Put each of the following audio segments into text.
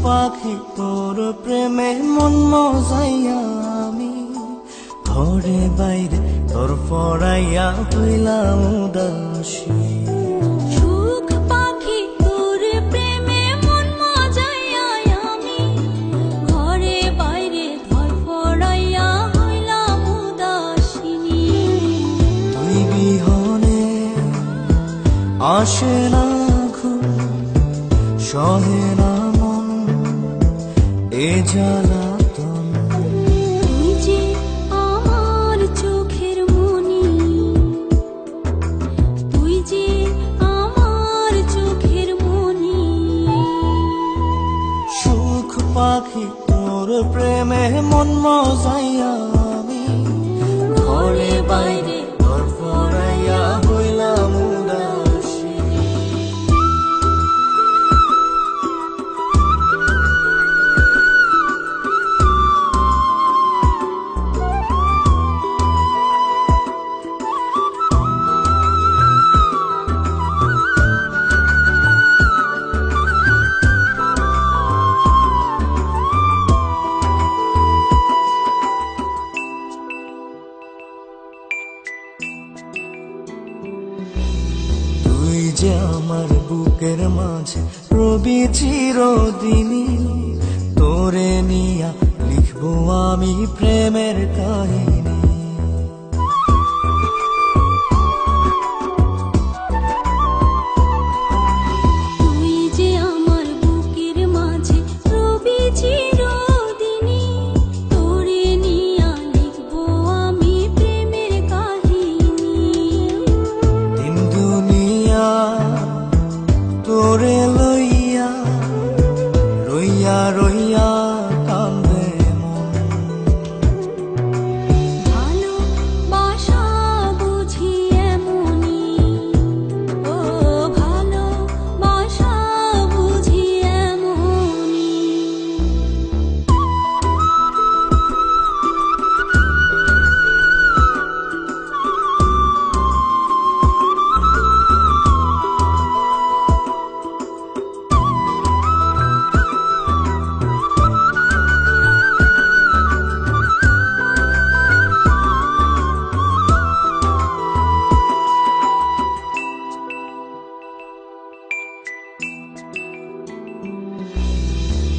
পাখি তোর প্রেমে মন মজাইয়া আমি ঘরে বাইরে তোর পড়াইয়া হইলাম উদাসী। সুখ পাখি তোর প্রেমে মন মজাইয়া আমি ঘরে বাইরে ধর পড়াইয়া হইলাম উদাসিনী। তুই বিহনে আসে না ঘুম, সহে না মন এ জ্বালাতন। তুই যে আমার চোখের মনি, তুই যে আমার চোখের মনি। সুখ পাখি তোর প্রেমে মন মজাইয়া আমি ঘরে বাইরে তোর পড়াইয়া হইলাম উদাসী। তুই যে আমার বুকের মাঝে রবি চিরদিনই, তোরে নিয়া লিখবো আমি প্রেমের কাহিনী। তুই যে আমার বুকের মাঝে রবি চিরদিনই, তোরে নিয়া লিখবো আমি প্রেমের কাহিনী। দিন দুনিয়া তোরে লইয়া রইয়া রইয়া কান্দে মন। ভালোবাসা বুঝি এমনি, ও ভালোবাসা বুঝি এমনি।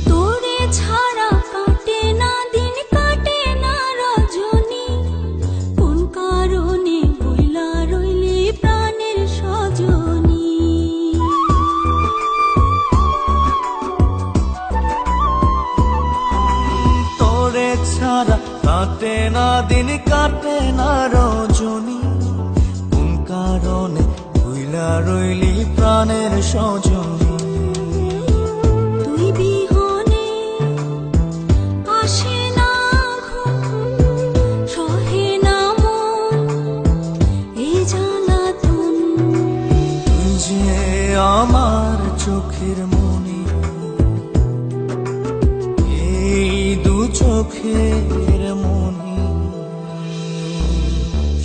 তোরে ছাড়া কাটে না দিন, কাটে না রজনী। কোন কারণে বইলা রইলি প্রাণের সজনী। তোরে ছাড়া কাটে না দিন, কাটে না রজনী। কোন কারণে ভুইলা রইলি প্রাণের সজনী। তুই বিহনে আসে না ঘুম, সহে না মন এ জ্বালাতন। তুই যে আমার চোখের মনি, এই দু চোখের মনি।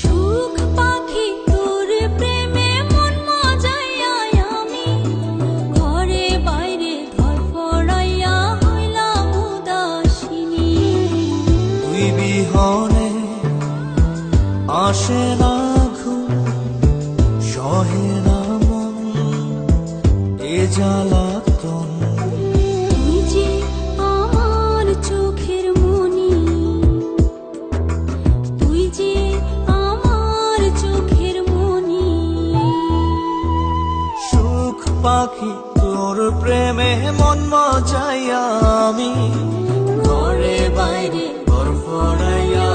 সুখ পাখি তোর প্রেমে মন মজাইয়া আমি ঘরে বাইরে ধর পড়াইয়া হইলাম উদাসিনী। তুই বিহনে আসে না ঘুম, সহে না মন এ জ্বালাতন। তুই যে আমার চোখের মনি, তুই যে আমার চোখের মনি। সুখ পাখি তোর প্রেমে মন মজাইয়া আমি ঘরে বাইরে ঘর পড়াইয়া